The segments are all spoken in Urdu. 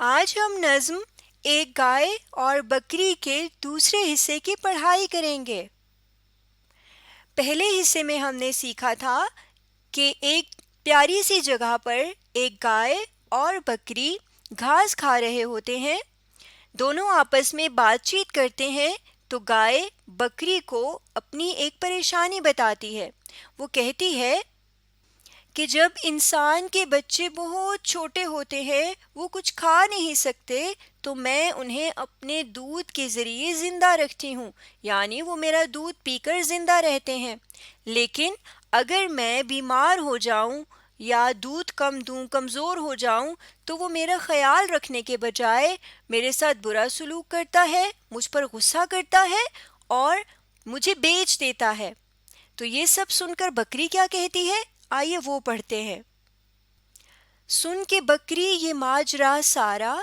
آج ہم نظم ایک گائے اور بکری کے دوسرے حصے کی پڑھائی کریں گے۔ پہلے حصے میں ہم نے سیکھا تھا کہ ایک پیاری سی جگہ پر ایک گائے اور بکری گھاس کھا رہے ہوتے ہیں۔ دونوں آپس میں بات چیت کرتے ہیں تو گائے بکری کو اپنی ایک پریشانی بتاتی ہے۔ وہ کہتی ہے کہ جب انسان کے بچے بہت چھوٹے ہوتے ہیں، وہ کچھ کھا نہیں سکتے، تو میں انہیں اپنے دودھ کے ذریعے زندہ رکھتی ہوں، یعنی وہ میرا دودھ پی کر زندہ رہتے ہیں۔ لیکن اگر میں بیمار ہو جاؤں یا دودھ کم دوں، کمزور ہو جاؤں، تو وہ میرا خیال رکھنے کے بجائے میرے ساتھ برا سلوک کرتا ہے، مجھ پر غصہ کرتا ہے اور مجھے بیچ دیتا ہے۔ تو یہ سب سن کر بکری کیا کہتی ہے؟ آئیے وہ پڑھتے ہیں۔ سن کے بکری یہ ماجرا سارا،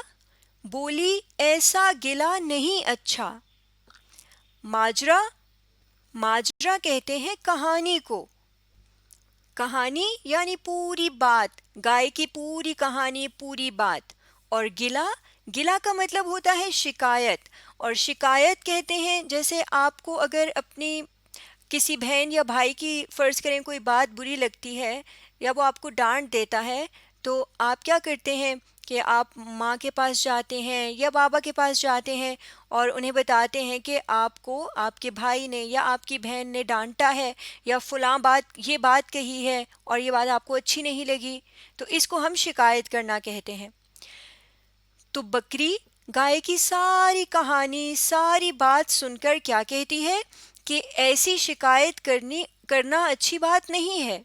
بولی ایسا گلہ نہیں اچھا۔ ماجرا ماجرا کہتے ہیں کہانی کو۔ کہانی یعنی پوری بات، گائے کی پوری کہانی، پوری بات۔ اور گلہ گلہ کا مطلب ہوتا ہے شکایت، اور شکایت کہتے ہیں جیسے آپ کو اگر اپنی کسی بہن یا بھائی کی فرض کریں کوئی بات بری لگتی ہے یا وہ آپ کو ڈانٹ دیتا ہے، تو آپ کیا کرتے ہیں کہ آپ ماں کے پاس جاتے ہیں یا بابا کے پاس جاتے ہیں اور انہیں بتاتے ہیں کہ آپ کو آپ کے بھائی نے یا آپ کی بہن نے ڈانٹا ہے یا فلاں یہ بات کہی ہے اور یہ بات آپ کو اچھی نہیں لگی، تو اس کو ہم شکایت کرنا کہتے ہیں۔ تو بکری گائے کی ساری کہانی، ساری بات سن کر کیا کہتی ہے کہ ایسی شکایت کرنا اچھی بات نہیں ہے،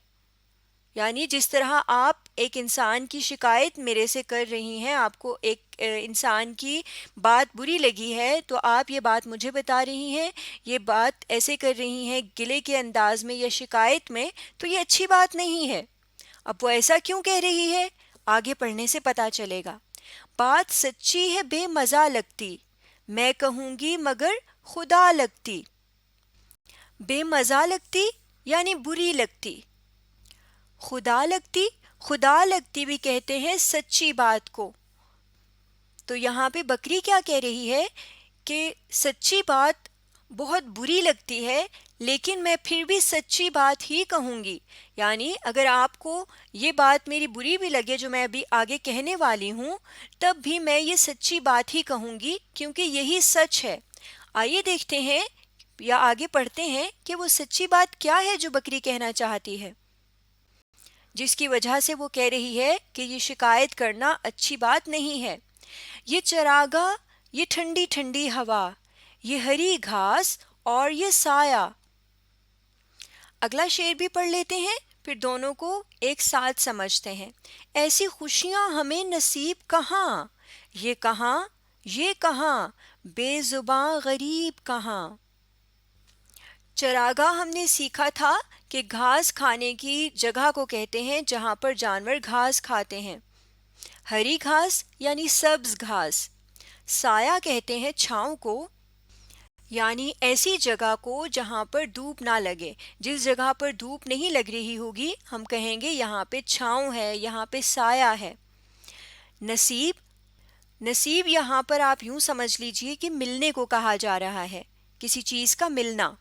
یعنی جس طرح آپ ایک انسان کی شکایت میرے سے کر رہی ہیں، آپ کو ایک انسان کی بات بری لگی ہے تو آپ یہ بات مجھے بتا رہی ہیں، یہ بات ایسے کر رہی ہیں گلے کے انداز میں یا شکایت میں، تو یہ اچھی بات نہیں ہے۔ اب وہ ایسا کیوں کہہ رہی ہے؟ آگے پڑھنے سے پتا چلے گا۔ بات سچی ہے بے مزہ لگتی، میں کہوں گی مگر خدا لگتی۔ بے مزہ لگتی یعنی بری لگتی۔ خدا لگتی بھی کہتے ہیں سچی بات کو۔ تو یہاں پہ بکری کیا کہہ رہی ہے کہ سچی بات بہت بری لگتی ہے، لیکن میں پھر بھی سچی بات ہی کہوں گی، یعنی اگر آپ کو یہ بات میری بری بھی لگے جو میں ابھی آگے کہنے والی ہوں، تب بھی میں یہ سچی بات ہی کہوں گی کیونکہ یہی سچ ہے۔ آئیے دیکھتے ہیں یا آگے پڑھتے ہیں کہ وہ سچی بات کیا ہے جو بکری کہنا چاہتی ہے، جس کی وجہ سے وہ کہہ رہی ہے کہ یہ شکایت کرنا اچھی بات نہیں ہے۔ یہ چراگاہ، یہ ٹھنڈی ٹھنڈی ہوا، یہ ہری گھاس اور یہ سایہ۔ اگلا شعر بھی پڑھ لیتے ہیں، پھر دونوں کو ایک ساتھ سمجھتے ہیں۔ ایسی خوشیاں ہمیں نصیب کہاں، یہ کہاں بے زباں غریب کہاں۔ چراگاہ ہم نے سیکھا تھا کہ گھاس کھانے کی جگہ کو کہتے ہیں جہاں پر جانور گھاس کھاتے ہیں۔ ہری گھاس یعنی سبز گھاس۔ سایہ کہتے ہیں چھاؤں کو، یعنی ایسی جگہ کو جہاں پر دھوپ نہ لگے۔ جس جگہ پر دھوپ نہیں لگ رہی ہوگی ہم کہیں گے یہاں پہ چھاؤں ہے، یہاں پہ سایہ ہے۔ نصیب یہاں پر آپ یوں سمجھ لیجئے کہ ملنے کو کہا جا رہا ہے، کسی چیز کا ملنا۔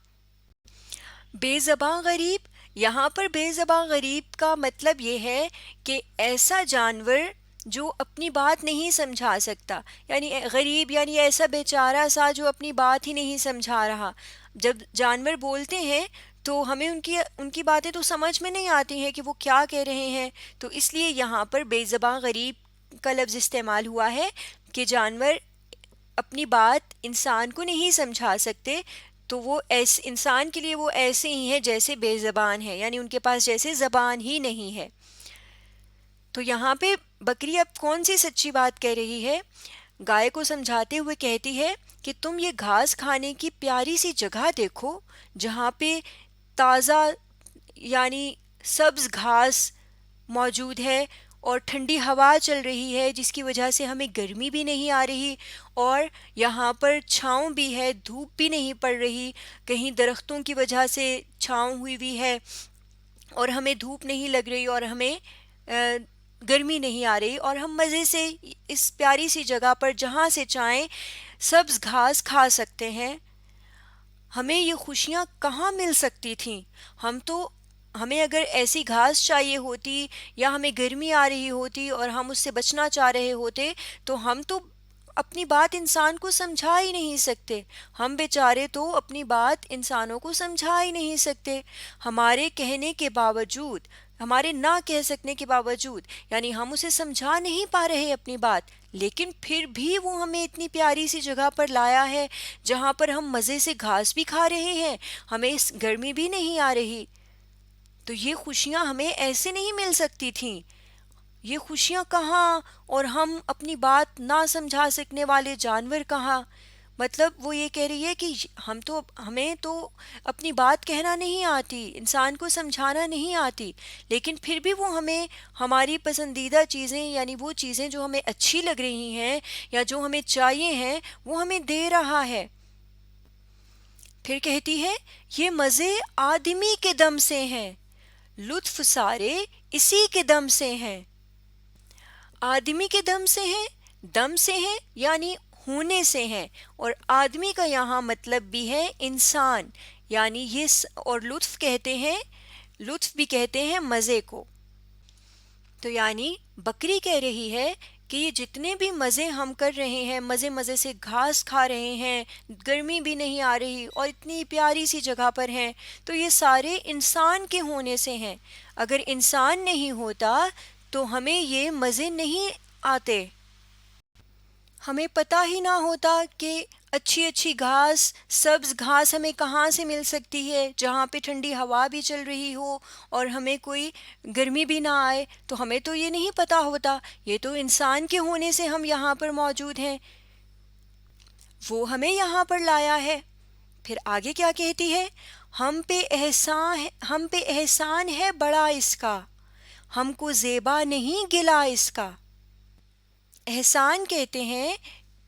بے زباں غریب، یہاں پر بے زباں غریب کا مطلب یہ ہے کہ ایسا جانور جو اپنی بات نہیں سمجھا سکتا، یعنی غریب یعنی ایسا بیچارہ سا جو اپنی بات ہی نہیں سمجھا رہا۔ جب جانور بولتے ہیں تو ہمیں ان کی باتیں تو سمجھ میں نہیں آتی ہیں کہ وہ کیا کہہ رہے ہیں، تو اس لیے یہاں پر بے زباں غریب کا لفظ استعمال ہوا ہے کہ جانور اپنی بات انسان کو نہیں سمجھا سکتے، تو وہ انسان کے لیے وہ ایسے ہی ہیں جیسے بے زبان ہے، یعنی ان کے پاس جیسے زبان ہی نہیں ہے۔ تو یہاں پہ بکری اب کون سی سچی بات کہہ رہی ہے؟ گائے کو سمجھاتے ہوئے کہتی ہے کہ تم یہ گھاس کھانے کی پیاری سی جگہ دیکھو جہاں پہ تازہ یعنی سبز گھاس موجود ہے اور ٹھنڈی ہوا چل رہی ہے جس کی وجہ سے ہمیں گرمی بھی نہیں آ رہی، اور یہاں پر چھاؤں بھی ہے، دھوپ بھی نہیں پڑ رہی، کہیں درختوں کی وجہ سے چھاؤں ہوئی ہے اور ہمیں دھوپ نہیں لگ رہی اور ہمیں گرمی نہیں آ رہی اور ہم مزے سے اس پیاری سی جگہ پر جہاں سے چاہیں سبز گھاس کھا سکتے ہیں، ہمیں یہ خوشیاں کہاں مل سکتی تھیں؟ ہمیں اگر ایسی گھاس چاہیے ہوتی یا ہمیں گرمی آ رہی ہوتی اور ہم اس سے بچنا چاہ رہے ہوتے تو ہم تو اپنی بات انسان کو سمجھا ہی نہیں سکتے. ہم بیچارے تو اپنی بات انسانوں کو سمجھا ہی نہیں سکتے. ہمارے کہنے کے باوجود، ہمارے نہ کہہ سکنے کے باوجود، یعنی ہم اسے سمجھا نہیں پا رہے اپنی بات، لیکن پھر بھی وہ ہمیں اتنی پیاری سی جگہ پر لایا ہے جہاں پر ہم مزے سے گھاس بھی کھا رہے ہیں، ہمیں اس گرمی بھی نہیں آ رہی. تو یہ خوشیاں ہمیں ایسے نہیں مل سکتی تھیں. یہ خوشیاں کہاں؟ اور ہم اپنی بات نہ سمجھا سکنے والے جانور کہاں؟ مطلب وہ یہ کہہ رہی ہے کہ ہمیں تو اپنی بات کہنا نہیں آتی، انسان کو سمجھانا نہیں آتی، لیکن پھر بھی وہ ہمیں ہماری پسندیدہ چیزیں، یعنی وہ چیزیں جو ہمیں اچھی لگ رہی ہیں یا جو ہمیں چاہیے ہیں، وہ ہمیں دے رہا ہے. پھر کہتی ہے یہ مزے آدمی کے دم سے ہیں، لطف سارے اسی کے دم سے ہیں. آدمی کے دم سے ہیں یعنی ہونے سے ہیں، اور آدمی کا یہاں مطلب بھی ہے انسان، یعنی اور لطف بھی کہتے ہیں مزے کو. تو یعنی بکری کہہ رہی ہے کہ یہ جتنے بھی مزے ہم کر رہے ہیں، مزے سے گھاس کھا رہے ہیں، گرمی بھی نہیں آ رہی اور اتنی پیاری سی جگہ پر ہیں، تو یہ سارے انسان کے ہونے سے ہیں. اگر انسان نہیں ہوتا تو ہمیں یہ مزے نہیں آتے، ہمیں پتہ ہی نہ ہوتا کہ اچھی اچھی گھاس، سبز گھاس ہمیں کہاں سے مل سکتی ہے جہاں پہ ٹھنڈی ہوا بھی چل رہی ہو اور ہمیں کوئی گرمی بھی نہ آئے. تو ہمیں تو یہ نہیں پتہ ہوتا، یہ تو انسان کے ہونے سے ہم یہاں پر موجود ہیں، وہ ہمیں یہاں پر لایا ہے. پھر آگے کیا کہتی ہے؟ ہم پہ احسان ہے بڑا اس کا، ہم کو زیبا نہیں گلا اس کا. احسان کہتے ہیں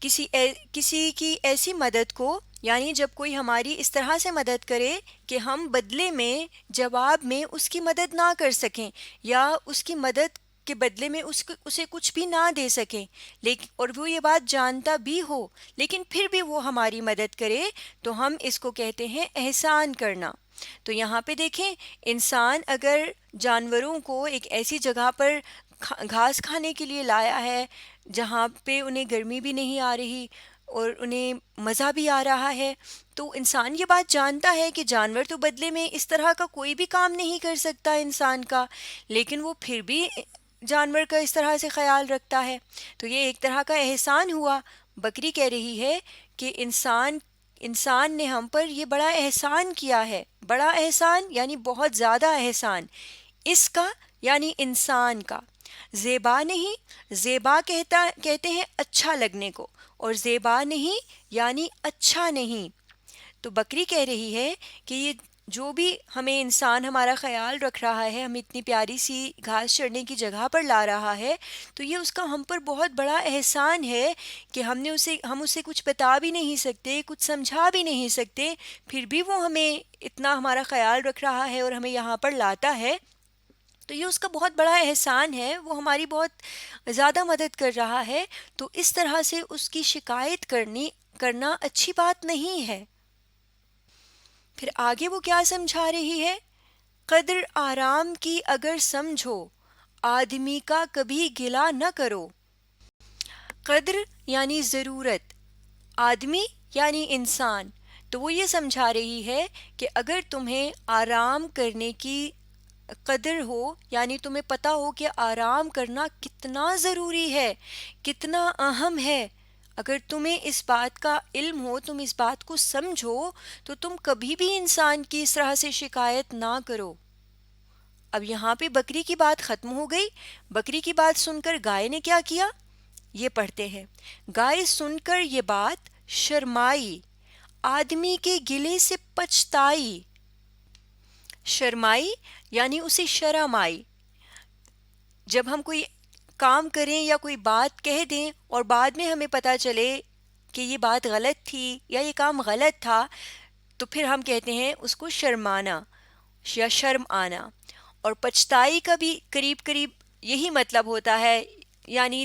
کسی کی ایسی مدد کو، یعنی جب کوئی ہماری اس طرح سے مدد کرے کہ ہم بدلے میں، جواب میں اس کی مدد نہ کر سکیں یا اس کی مدد کے بدلے میں اسے کچھ بھی نہ دے سکیں، لیکن اور وہ یہ بات جانتا بھی ہو لیکن پھر بھی وہ ہماری مدد کرے، تو ہم اس کو کہتے ہیں احسان کرنا. تو یہاں پہ دیکھیں، انسان اگر جانوروں کو ایک ایسی جگہ پر گھاس کھانے کے لیے لایا ہے جہاں پہ انہیں گرمی بھی نہیں آ رہی اور انہیں مزہ بھی آ رہا ہے، تو انسان یہ بات جانتا ہے کہ جانور تو بدلے میں اس طرح کا کوئی بھی کام نہیں کر سکتا انسان کا، لیکن وہ پھر بھی جانور کا اس طرح سے خیال رکھتا ہے. تو یہ ایک طرح کا احسان ہوا. بکری کہہ رہی ہے کہ انسان نے ہم پر یہ بڑا احسان کیا ہے. بڑا احسان یعنی بہت زیادہ احسان. اس کا یعنی انسان کا. زیبا نہیں، زیبا کہتے ہیں اچھا لگنے کو، اور زیبا نہیں یعنی اچھا نہیں. تو بکری کہہ رہی ہے کہ یہ جو بھی ہمیں انسان ہمارا خیال رکھ رہا ہے، ہمیں اتنی پیاری سی گھاس چرنے کی جگہ پر لا رہا ہے، تو یہ اس کا ہم پر بہت بڑا احسان ہے کہ ہم اسے کچھ بتا بھی نہیں سکتے، کچھ سمجھا بھی نہیں سکتے، پھر بھی وہ ہمیں اتنا ہمارا خیال رکھ رہا ہے اور ہمیں یہاں پر لاتا ہے. تو یہ اس کا بہت بڑا احسان ہے، وہ ہماری بہت زیادہ مدد کر رہا ہے. تو اس طرح سے اس کی شکایت کرنا اچھی بات نہیں ہے. پھر آگے وہ کیا سمجھا رہی ہے؟ قدر آرام کی اگر سمجھو، آدمی کا کبھی گلا نہ کرو. قدر یعنی ضرورت، آدمی یعنی انسان. تو وہ یہ سمجھا رہی ہے کہ اگر تمہیں آرام کرنے کی قدر ہو، یعنی تمہیں پتہ ہو کہ آرام کرنا کتنا ضروری ہے، کتنا اہم ہے، اگر تمہیں اس بات کا علم ہو، تم اس بات کو سمجھو، تو تم کبھی بھی انسان کی اس طرح سے شکایت نہ کرو. اب یہاں پہ بکری کی بات ختم ہو گئی. بکری کی بات سن کر گائے نے کیا کیا؟ یہ پڑھتے ہیں. گائے سن کر یہ بات شرمائی، آدمی کے گلے سے پچھتائی. شرمائی یعنی اسے شرم آئی. جب ہم کوئی کام کریں یا کوئی بات کہہ دیں اور بعد میں ہمیں پتہ چلے کہ یہ بات غلط تھی یا یہ کام غلط تھا، تو پھر ہم کہتے ہیں اس کو شرمانا یا شرم آنا. اور پچھتائی کا بھی قریب قریب یہی مطلب ہوتا ہے. یعنی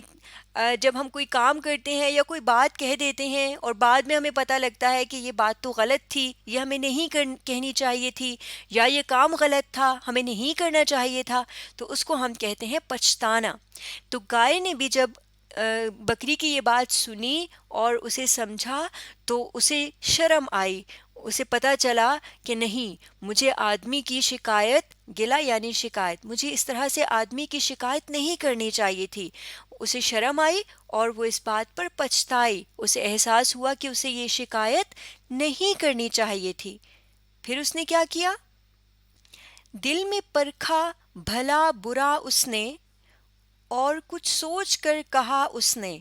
جب ہم کوئی کام کرتے ہیں یا کوئی بات کہہ دیتے ہیں اور بعد میں ہمیں پتہ لگتا ہے کہ یہ بات تو غلط تھی, یہ ہمیں نہیں کہنی چاہیے تھی, یا یہ کام غلط تھا, ہمیں نہیں کرنا چاہیے تھا, تو اس کو ہم کہتے ہیں پچھتانا. تو گائے نے بھی جب بکری کی یہ بات سنی اور اسے سمجھا تو اسے شرم آئی. اسے پتہ چلا کہ نہیں, مجھے آدمی کی شکایت, گلا یعنی شکایت, مجھے اس طرح سے آدمی کی شکایت نہیں کرنی چاہیے تھی. اسے شرم آئی اور وہ اس بات پر پچھتائی. اسے احساس ہوا کہ اسے یہ شکایت نہیں کرنی چاہیے تھی. پھر اس نے کیا کیا؟ دل میں پرکھا بھلا برا اس نے, اور کچھ سوچ کر کہا اس نے.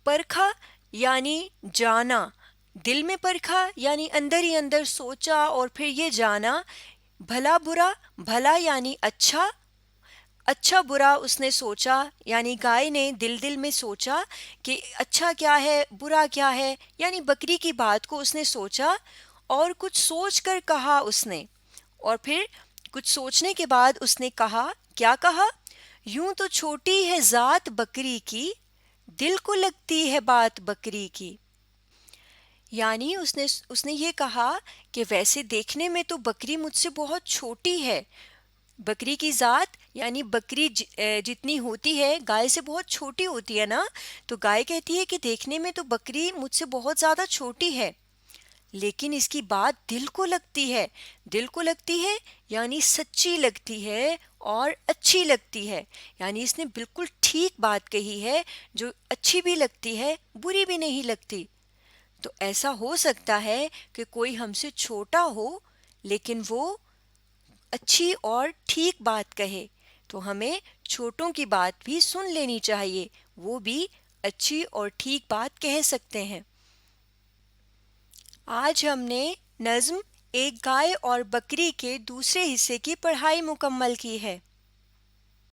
پرکھا یعنی جانا, دل میں پرکھا یعنی اندر ہی اندر سوچا اور پھر یہ جانا. بھلا برا, بھلا یعنی اچھا, اچھا برا اس نے سوچا, یعنی گائے نے دل میں سوچا کہ اچھا کیا ہے برا کیا ہے, یعنی بکری کی بات کو اس نے سوچا اور کچھ سوچ کر کہا اس نے. اور پھر کچھ سوچنے کے بعد اس نے کہا, کیا کہا؟ یوں تو چھوٹی ہے ذات بکری کی, دل کو لگتی ہے بات بکری کی. یعنی اس نے یہ کہا کہ ویسے دیکھنے میں تو بکری مجھ سے بہت چھوٹی ہے. بکری کی ذات یعنی بکری جتنی ہوتی ہے گائے سے بہت چھوٹی ہوتی ہے نا, تو گائے کہتی ہے کہ دیکھنے میں تو بکری مجھ سے بہت زیادہ چھوٹی ہے, لیکن اس کی بات دل کو لگتی ہے. دل کو لگتی ہے یعنی سچی لگتی ہے اور اچھی لگتی ہے, یعنی اس نے بالکل ٹھیک بات کہی ہے جو اچھی بھی لگتی ہے بری بھی نہیں لگتی. تو ایسا ہو سکتا ہے کہ کوئی ہم سے چھوٹا ہو لیکن وہ اچھی اور ٹھیک بات کہے, تو ہمیں چھوٹوں کی بات بھی سن لینی چاہیے, وہ بھی اچھی اور ٹھیک بات کہہ سکتے ہیں. آج ہم نے نظم ایک گائے اور بکری کے دوسرے حصے کی پڑھائی مکمل کی ہے.